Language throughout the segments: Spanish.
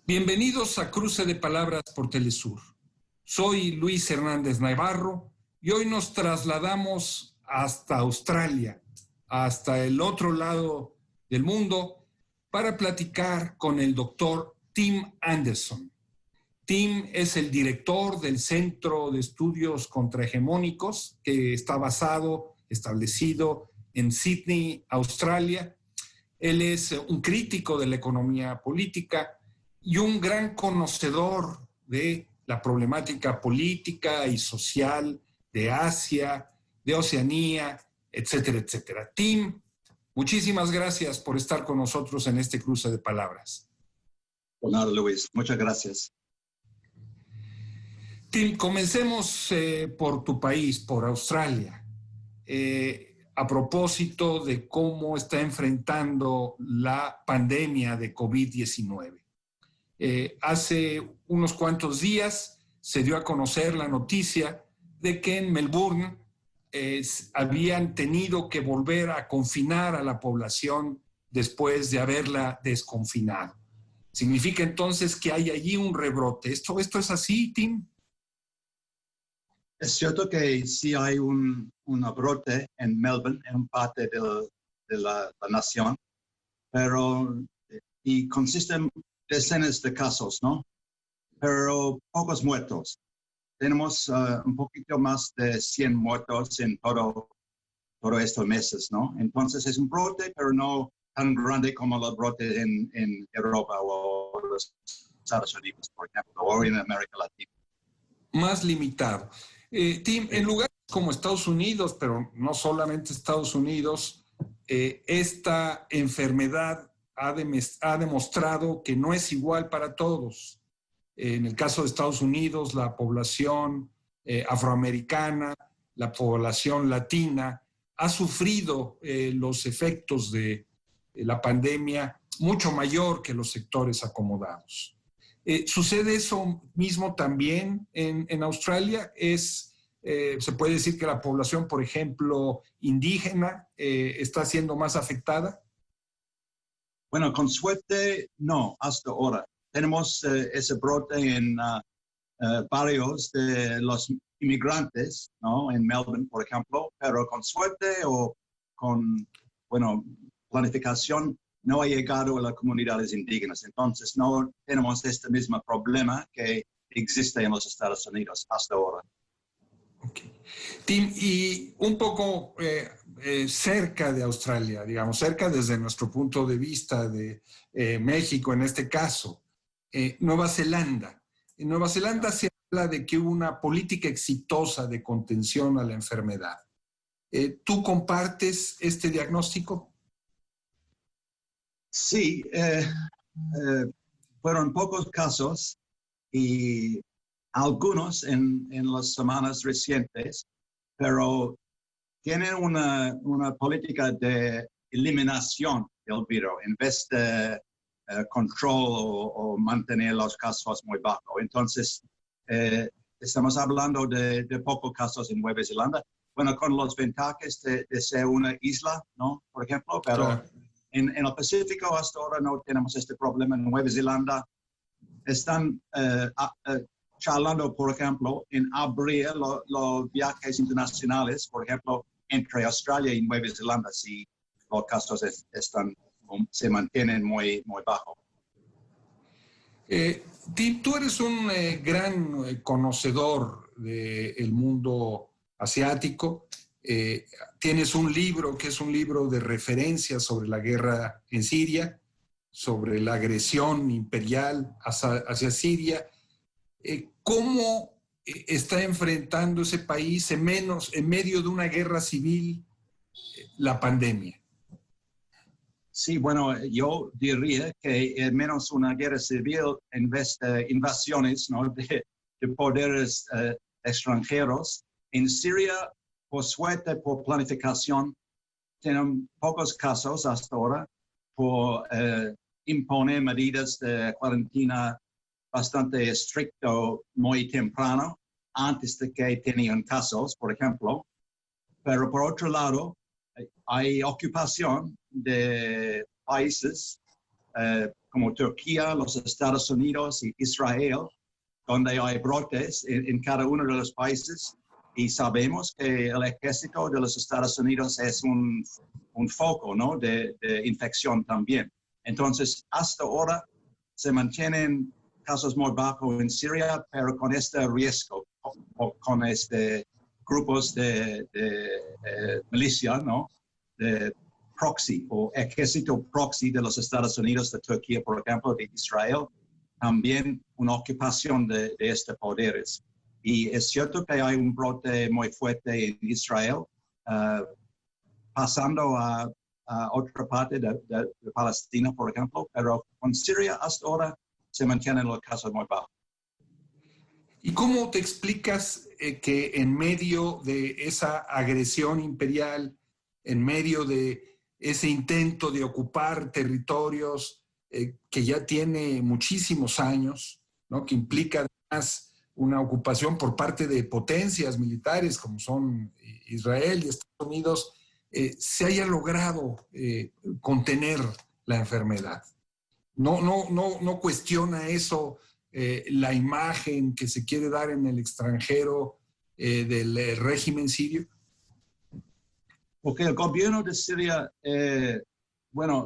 Bienvenidos a Cruce de Palabras por Telesur. Soy Luis Hernández Navarro y hoy nos trasladamos hasta Australia, hasta el otro lado del mundo, para platicar con el doctor Tim Anderson. Tim es el director del Centro de Estudios Contrahegemónicos, que está establecido en Sydney, Australia. Él es un crítico de la economía política y un gran conocedor de la problemática política y social de Asia, de Oceanía, etcétera, etcétera. Tim, muchísimas gracias por estar con nosotros en este cruce de palabras. Hola, Luis. Muchas gracias. Tim, comencemos por tu país, por Australia. A propósito de cómo está enfrentando la pandemia de COVID-19. Hace unos cuantos días se dio a conocer la noticia de que en Melbourne habían tenido que volver a confinar a la población después de haberla desconfinado. ¿Significa entonces que hay allí un rebrote? ¿Esto es así, Tim? Es cierto que sí hay un brote en Melbourne, en parte de la nación, pero y consiste en decenas de casos, ¿no? Pero pocos muertos. Tenemos un poquito más de 100 muertos en todos estos meses, ¿no? Entonces es un brote, pero no tan grande como los brotes en Europa o los Estados Unidos, por ejemplo, o en América Latina. Más limitado. Tim, en lugares como Estados Unidos, pero no solamente Estados Unidos, esta enfermedad ha demostrado que no es igual para todos. En el caso de Estados Unidos, la población afroamericana, la población latina, ha sufrido los efectos de la pandemia mucho mayor que los sectores acomodados. ¿Sucede eso mismo también en Australia? ¿Se puede decir que la población, por ejemplo, indígena, está siendo más afectada? Bueno, con suerte, no, hasta ahora. Tenemos ese brote en barrios de los inmigrantes, ¿no? En Melbourne, por ejemplo, pero con suerte o con, planificación, no ha llegado a las comunidades indígenas. Entonces, no tenemos este mismo problema que existe en los Estados Unidos hasta ahora. Okay. Tim, y un poco cerca de Australia, digamos, cerca desde nuestro punto de vista de México en este caso, Nueva Zelanda. En Nueva Zelanda se habla de que hubo una política exitosa de contención a la enfermedad. ¿Tú compartes este diagnóstico? Sí, fueron pocos casos y algunos en las semanas recientes, pero tienen una política de eliminación del virus en vez de control o mantener los casos muy bajos. Entonces, estamos hablando de pocos casos en Nueva Zelanda. Bueno, con los ventajas de ser una isla, ¿no? Por ejemplo, pero claro. En el Pacífico hasta ahora no tenemos este problema. En Nueva Zelanda están charlando, por ejemplo, en abrir los viajes internacionales, por ejemplo, entre Australia y Nueva Zelanda, si los casos se mantienen muy bajos. Tú eres un gran conocedor del mundo asiático. Tienes un libro que es un libro de referencia sobre la guerra en Siria, sobre la agresión imperial hacia Siria. ¿Cómo está enfrentando ese país en medio de una guerra civil la pandemia? Sí, bueno, yo diría que es menos una guerra civil en vez de invasiones, ¿no? de poderes extranjeros. En Siria, por suerte, por planificación, tienen pocos casos hasta ahora por imponer medidas de cuarentena bastante estricto muy temprano, antes de que tenían casos, por ejemplo. Pero por otro lado, hay ocupación de países como Turquía, los Estados Unidos y Israel, donde hay brotes en cada uno de los países. Y sabemos que el ejército de los Estados Unidos es un foco, ¿no?, de infección también. Entonces, hasta ahora se mantienen casos muy bajos en Siria, pero con este riesgo, con grupos de milicia, ¿no?, de proxy o ejército proxy de los Estados Unidos, de Turquía, por ejemplo, de Israel, también una ocupación de estos poderes. Y es cierto que hay un brote muy fuerte en Israel, pasando a otra parte de Palestina, por ejemplo, pero con Siria hasta ahora se mantienen los casos muy bajos. ¿Y cómo te explicas que en medio de esa agresión imperial, en medio de ese intento de ocupar territorios que ya tiene muchísimos años, ¿no?, que implica además una ocupación por parte de potencias militares como son Israel y Estados Unidos, se haya logrado contener la enfermedad? No cuestiona eso la imagen que se quiere dar en el extranjero del régimen sirio? Porque el gobierno de Siria,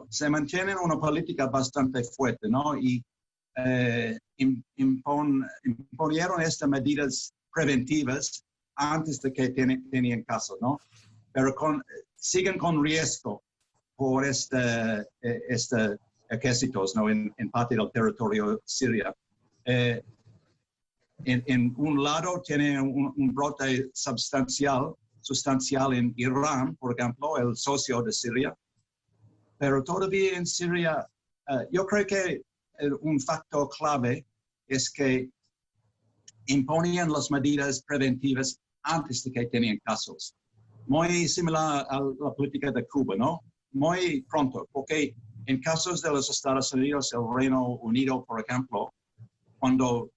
se mantiene una política bastante fuerte, ¿no? Y imponieron estas medidas preventivas antes de que tenían caso, ¿no? Pero siguen con riesgo por ejércitos, ¿no?, en parte del territorio sirio. En un lado tiene un brote sustancial en Irán, por ejemplo, el socio de Siria. Pero todavía en Siria, yo creo que un factor clave es que imponían las medidas preventivas antes de que tenían casos. Muy similar a la política de Cuba, ¿no? Muy pronto, porque en casos de los Estados Unidos, el Reino Unido, por ejemplo, cuando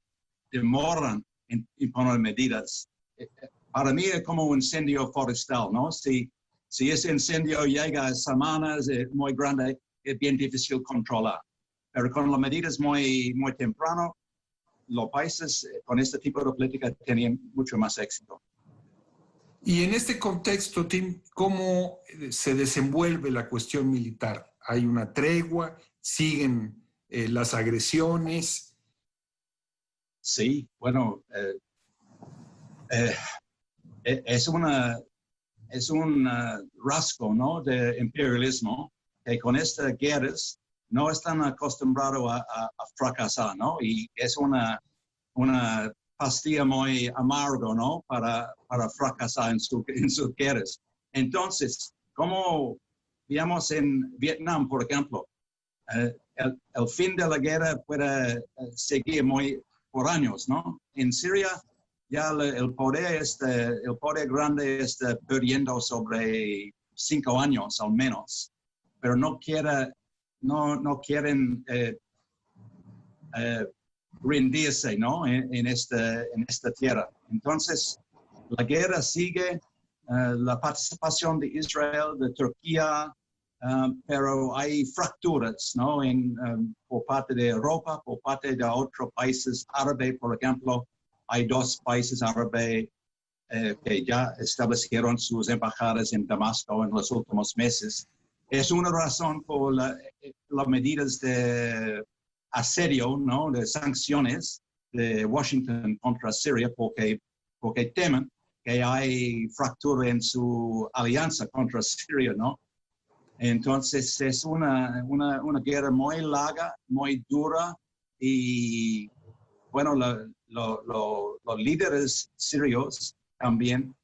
demoran en imponer medidas, para mí es como un incendio forestal, ¿no? Si ese incendio llega a semanas muy grande, es bien difícil controlar. Pero con las medidas muy temprano, los países con este tipo de política tenían mucho más éxito. Y en este contexto, Tim, ¿cómo se desenvuelve la cuestión militar? ¿Hay una tregua? ¿Siguen las agresiones? Sí, bueno, es un rasgo, ¿no?, de imperialismo, que con estas guerras no están acostumbrados a fracasar, ¿no? Y es una pastilla muy amargo, ¿no?, para fracasar en sus guerras. Entonces, como digamos en Vietnam, por ejemplo, el fin de la guerra puede seguir por años, ¿no? En Siria ya el poder grande está perdiendo sobre 5 años al menos, pero no quieren rendirse, ¿no?, en esta tierra. Entonces, la guerra sigue, la participación de Israel, de Turquía, pero hay fracturas, ¿no?, por parte de Europa, por parte de otros países árabes, por ejemplo. Hay 2 países árabes que ya establecieron sus embajadas en Damasco en los últimos meses. Es una razón por las medidas de asedio, ¿no?, de sanciones de Washington contra Siria, porque temen que hay fractura en su alianza contra Siria, ¿no? Entonces es una guerra muy larga, muy dura, y bueno, los líderes sirios también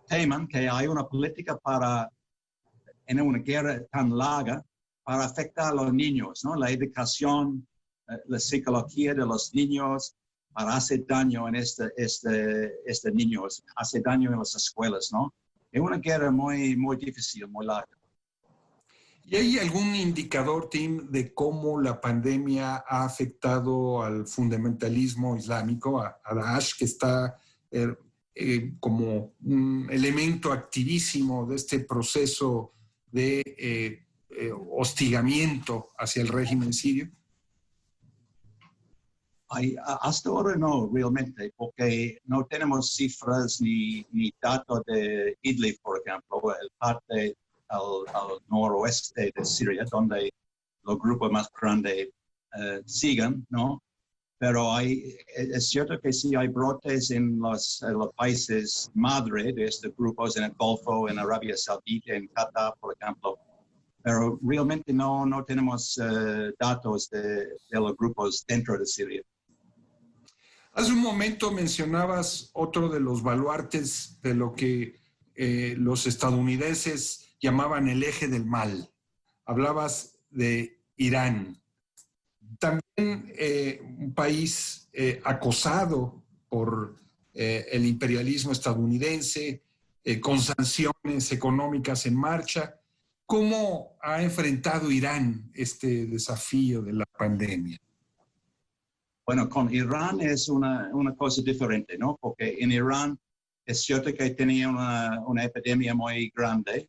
temen que hay una política en una guerra tan larga, para afectar a los niños, ¿no? La educación, la psicología de los niños, para hacer daño en niños, hace daño en las escuelas, ¿no? Es una guerra muy difícil, muy larga. ¿Y hay algún indicador, Tim, de cómo la pandemia ha afectado al fundamentalismo islámico, a Daesh, que está como un elemento activísimo de este proceso de hostigamiento hacia el régimen sirio? Hasta ahora no, realmente, porque no tenemos cifras ni datos de Idlib, por ejemplo, el parte al noroeste de Siria, donde los grupos más grandes siguen, ¿no? Pero es cierto que sí hay brotes en los países madre de estos grupos, en el Golfo, en Arabia Saudita, en Qatar, por ejemplo. Pero realmente no tenemos datos de los grupos dentro de Siria. Hace un momento mencionabas otro de los baluartes de lo que los estadounidenses llamaban el eje del mal. Hablabas de Irán. También un país acosado por el imperialismo estadounidense, con sanciones económicas en marcha. ¿Cómo ha enfrentado Irán este desafío de la pandemia? Bueno, con Irán es una cosa diferente, ¿no? Porque en Irán es cierto que tenía una epidemia muy grande,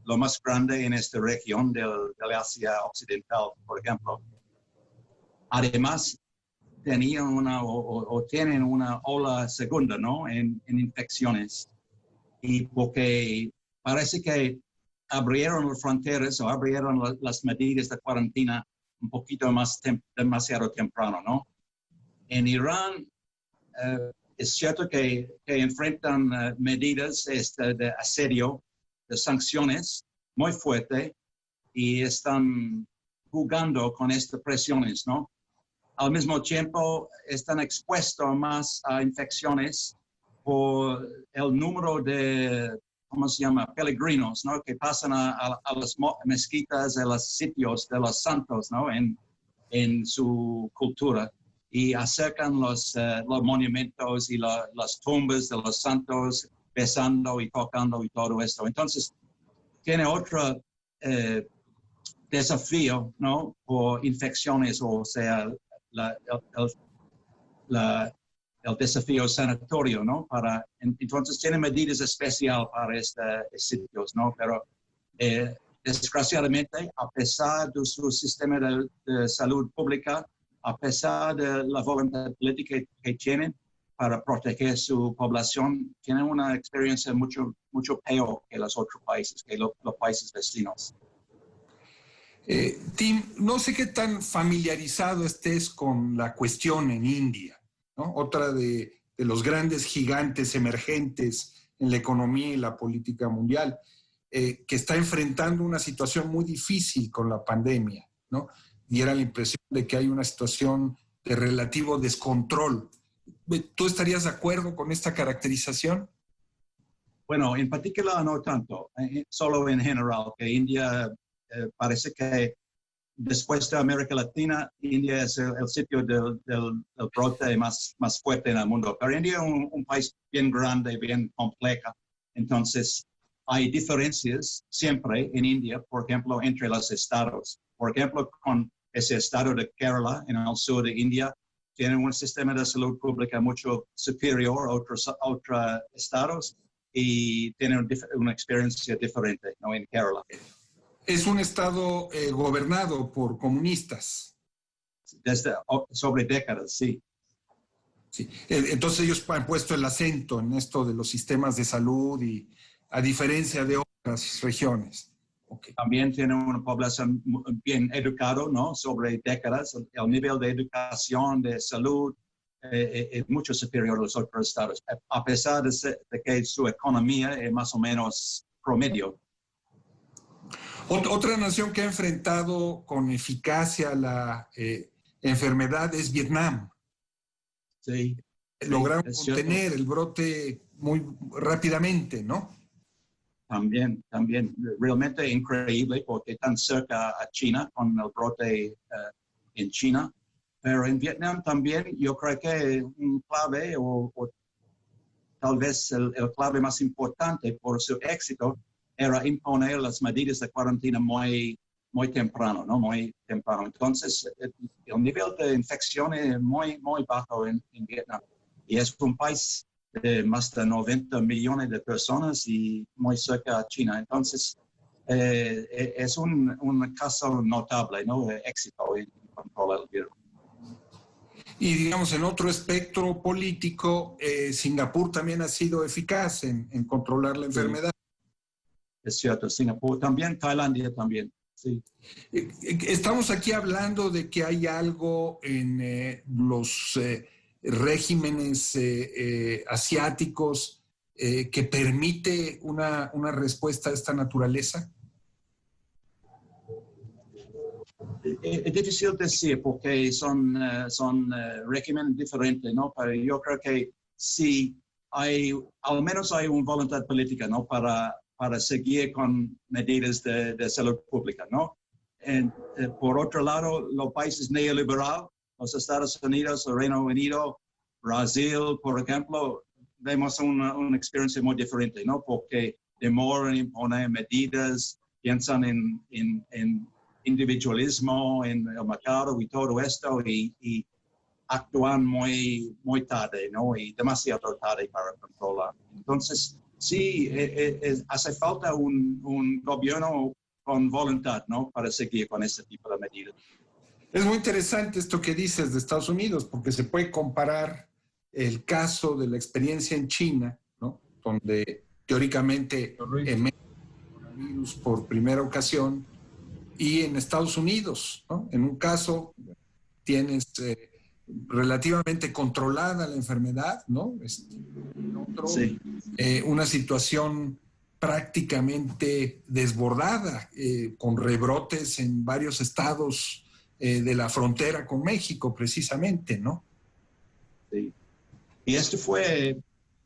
lo más grande en esta región del Asia Occidental, por ejemplo. Además, tenían tienen una ola segunda, ¿no? En infecciones. Y porque parece que abrieron las fronteras o abrieron las medidas de cuarentena un poquito demasiado temprano, ¿no? En Irán es cierto que enfrentan medidas de asedio, de sanciones muy fuertes y están jugando con estas presiones, ¿no? Al mismo tiempo están expuestos más a infecciones por el número de, ¿cómo se llama?, peregrinos, ¿no?, que pasan a las mezquitas, a los sitios de los santos, ¿no?, en su cultura, y acercan los monumentos y las tumbas de los santos, besando y tocando y todo esto. Entonces, tiene otro desafío, ¿no?, por infecciones, o sea, el desafío sanatorio, ¿no? Entonces tiene medidas especiales para estos sitios, ¿no? Pero desgraciadamente, a pesar de su sistema de salud pública, a pesar de la voluntad política que tienen para proteger su población, tienen una experiencia mucho peor que los otros países, que los países vecinos. Tim, no sé qué tan familiarizado estés con la cuestión en India, ¿no? Otra de los grandes gigantes emergentes en la economía y la política mundial, que está enfrentando una situación muy difícil con la pandemia, ¿no? Diera la impresión de que hay una situación de relativo descontrol. ¿Tú estarías de acuerdo con esta caracterización? Bueno, en particular no tanto, solo en general, que India parece que después de América Latina, India es el sitio del brote más fuerte en el mundo. Pero India es un país bien grande, bien complejo. Entonces, hay diferencias siempre en India, por ejemplo, entre los estados. Por ejemplo, con ese estado de Kerala, en el sur de India, tiene un sistema de salud pública mucho superior a otros estados y tiene una experiencia diferente, ¿no?, en Kerala. Es un estado gobernado por comunistas. Sobre décadas, sí. Sí. Entonces ellos han puesto el acento en esto de los sistemas de salud, y a diferencia de otras regiones. Okay. También tiene una población bien educada, ¿no?, sobre décadas. El nivel de educación, de salud, es mucho superior a los otros estados, a pesar de que su economía es más o menos promedio. Otra nación que ha enfrentado con eficacia la enfermedad es Vietnam. Sí. Lograron contener el brote muy rápidamente, ¿no? También. Realmente increíble, porque tan cerca a China, con el brote en China. Pero en Vietnam también yo creo que un clave, o tal vez el clave más importante por su éxito, era imponer las medidas de cuarentena muy temprano, ¿no? Muy temprano. Entonces, el nivel de infección es muy bajo en Vietnam. Y es un país de más de 90 millones de personas y muy cerca a China. Entonces, es un caso notable, ¿no?, de éxito en controlar el virus. Y digamos, en otro espectro político, Singapur también ha sido eficaz en controlar la enfermedad. Es cierto, Singapur también, Tailandia también, sí. Estamos aquí hablando de que hay algo en los regímenes asiáticos que permite una respuesta a esta naturaleza. Es difícil decir porque son regímenes diferentes, ¿no? Pero yo creo que sí al menos hay una voluntad política, ¿no? Para seguir con medidas de salud pública, ¿no? Por otro lado, los países neoliberales, los Estados Unidos, el Reino Unido, Brasil, por ejemplo, vemos una experiencia muy diferente, ¿no? Porque demoran en imponer medidas, piensan en individualismo, en el mercado y todo esto, y actúan muy tarde, ¿no? Y demasiado tarde para controlar. Entonces, sí, hace falta un gobierno con voluntad, ¿no? Para seguir con este tipo de medidas. Es muy interesante esto que dices de Estados Unidos, porque se puede comparar el caso de la experiencia en China, ¿no? Donde teóricamente emerge el coronavirus por primera ocasión, y en Estados Unidos, ¿no? En un caso tienes relativamente controlada la enfermedad, ¿no? En otro, sí. Una situación prácticamente desbordada, con rebrotes en varios estados de la frontera con México, precisamente, ¿no? Sí. Y esto fue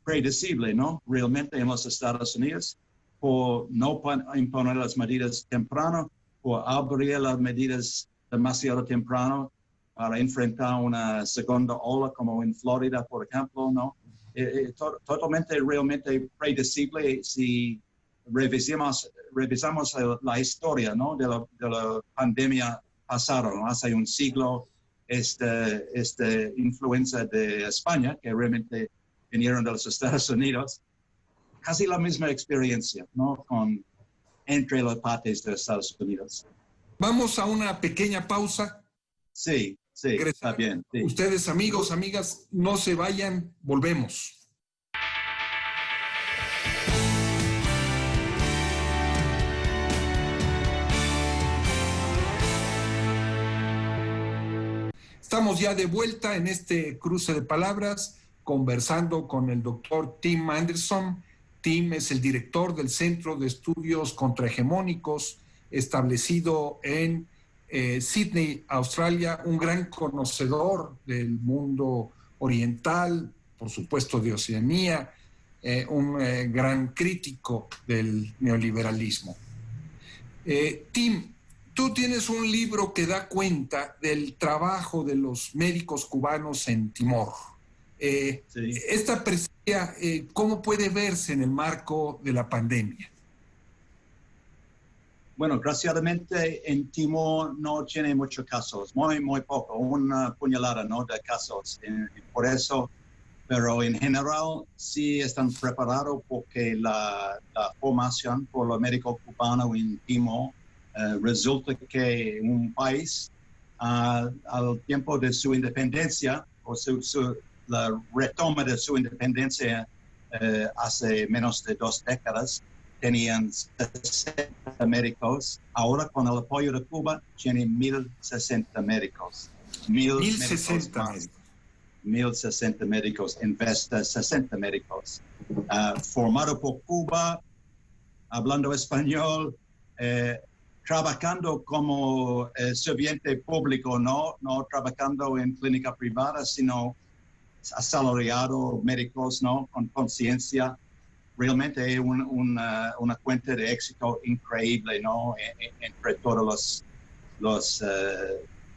predecible, ¿no? Realmente en los Estados Unidos, por no imponer las medidas temprano, por abrir las medidas demasiado temprano para enfrentar una segunda ola como en Florida, por ejemplo, ¿no? Totalmente, realmente predecible si revisamos la historia, ¿no? de la pandemia pasada, ¿no? Hace un siglo, esta influencia de España, que realmente vinieron de los Estados Unidos, casi la misma experiencia, ¿no? Entre las partes de Estados Unidos. Vamos a una pequeña pausa. Sí, está bien. Sí. Ustedes, amigos, amigas, no se vayan, volvemos. Estamos ya de vuelta en este cruce de palabras, conversando con el doctor Tim Anderson. Tim es el director del Centro de Estudios Contrahegemónicos, establecido en Sydney, Australia, un gran conocedor del mundo oriental, por supuesto de Oceanía, un gran crítico del neoliberalismo. Tim, tú tienes un libro que da cuenta del trabajo de los médicos cubanos en Timor. Sí. Esta presencia, ¿cómo puede verse en el marco de la pandemia? Bueno, desgraciadamente en Timor no tiene muchos casos, muy poco, una puñalada, ¿no? De casos. Por eso, pero en general sí están preparados porque la formación por los médicos cubanos en Timor resulta que un país al tiempo de su independencia o la retoma de su independencia hace menos de 2 décadas, tenían 60 médicos. Ahora, con el apoyo de Cuba, tienen 1,060 médicos. 1,060 médicos. 1,060 médicos en vez de 60 médicos. Formado por Cuba, hablando español, trabajando como sirviente público, no trabajando en clínica privada, sino asalariado médicos, ¿no? Con conciencia. Realmente es una cuenta de éxito increíble, ¿no? Entre todos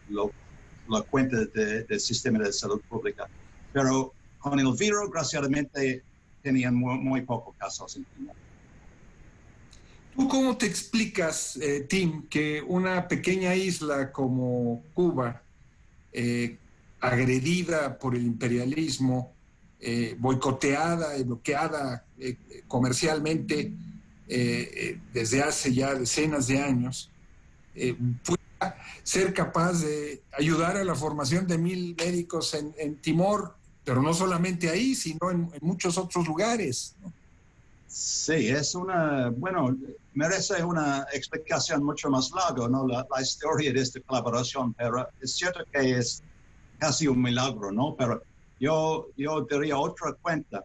los cuentas del sistema de salud pública. Pero con el virus, desgraciadamente, tenían muy pocos casos en Timor. ¿Tú cómo te explicas, Tim, que una pequeña isla como Cuba, agredida por el imperialismo, boicoteada y bloqueada comercialmente desde hace ya decenas de años, puede ser capaz de ayudar a la formación de 1,000 médicos en Timor, pero no solamente ahí, sino en muchos otros lugares, ¿no? Sí, bueno, merece una explicación mucho más larga, ¿no? La historia de esta colaboración, pero es cierto que es casi un milagro, ¿no? Pero yo daría otra cuenta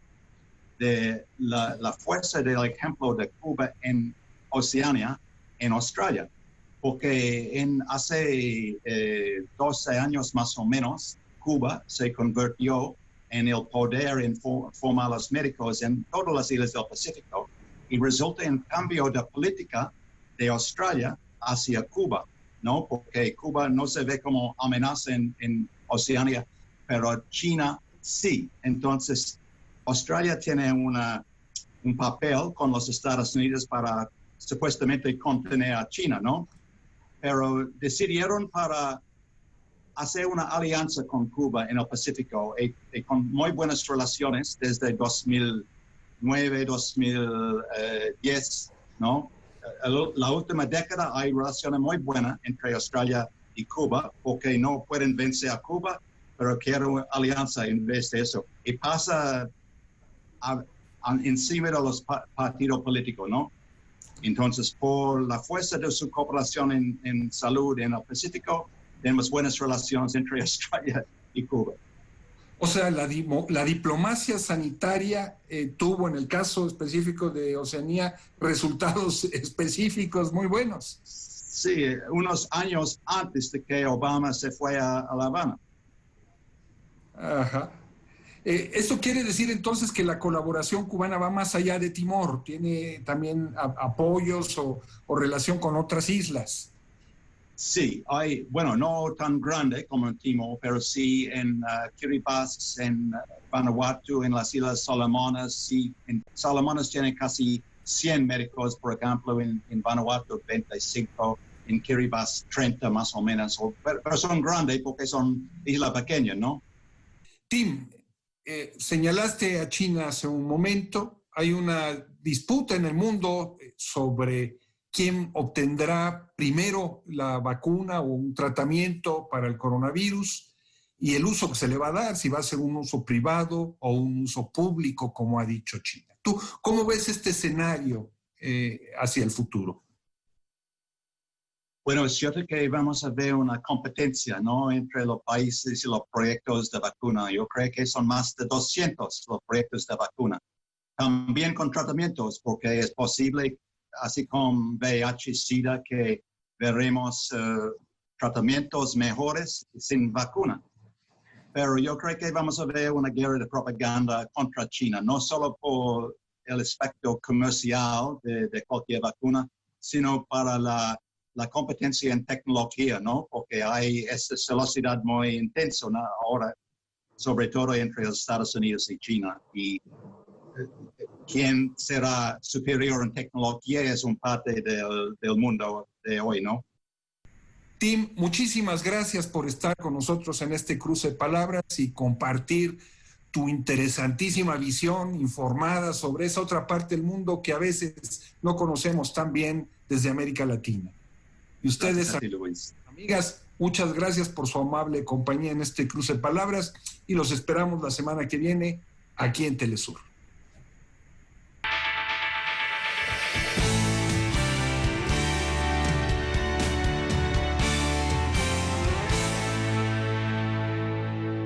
de la fuerza del ejemplo de Cuba en Oceanía, en Australia, porque hace 12 años más o menos, Cuba se convirtió en el poder en formar los médicos en todas las islas del Pacífico y resulta en cambio de política de Australia hacia Cuba, ¿no? Porque Cuba no se ve como amenaza en Oceanía, pero China sí. Entonces, Australia tiene un papel con los Estados Unidos para supuestamente contener a China, ¿no? Pero decidieron para hacer una alianza con Cuba en el Pacífico y con muy buenas relaciones desde 2009, 2010, ¿no? La última década hay relaciones muy buenas entre Australia y Cuba porque no pueden vencer a Cuba, pero quieren una alianza en vez de eso. Y pasa encima de los partidos políticos, ¿no? Entonces, por la fuerza de su cooperación en salud en el Pacífico, tenemos buenas relaciones entre Australia y Cuba. O sea, la diplomacia sanitaria tuvo, en el caso específico de Oceanía, resultados específicos muy buenos. Sí, unos años antes de que Obama se fue a La Habana. Ajá. ¿Esto quiere decir entonces que la colaboración cubana va más allá de Timor? ¿Tiene también apoyos o relación con otras islas? Sí, bueno, no tan grande como en Timor, pero sí en Kiribati, en Vanuatu, en las Islas Salomonas. Sí, en Salomonas tiene casi 100 médicos, por ejemplo, en Vanuatu 25, en Kiribati 30 más o menos, pero son grandes porque son islas pequeñas, ¿no? Tim, señalaste a China hace un momento. Hay una disputa en el mundo sobre quién obtendrá primero la vacuna o un tratamiento para el coronavirus y el uso que se le va a dar, si va a ser un uso privado o un uso público, como ha dicho China. ¿Tú cómo ves este escenario hacia el futuro? Bueno, es cierto que vamos a ver una competencia, ¿no?, entre los países y los proyectos de vacuna. Yo creo que son más de 200 los proyectos de vacuna. También con tratamientos, porque es posible, así como VIH-Sida, que veremos tratamientos mejores sin vacuna. Pero yo creo que vamos a ver una guerra de propaganda contra China, no solo por el aspecto comercial de cualquier vacuna, sino para la competencia en tecnología, ¿no? Porque hay esta velocidad muy intensa, ¿no?, ahora, sobre todo entre los Estados Unidos y China. Y quién será superior en tecnología es un parte del mundo de hoy, ¿no? Tim, muchísimas gracias por estar con nosotros en este cruce de palabras y compartir tu interesantísima visión informada sobre esa otra parte del mundo que a veces no conocemos tan bien desde América Latina. Y ustedes, amigas, muchas gracias por su amable compañía en este cruce de palabras y los esperamos la semana que viene aquí en Telesur.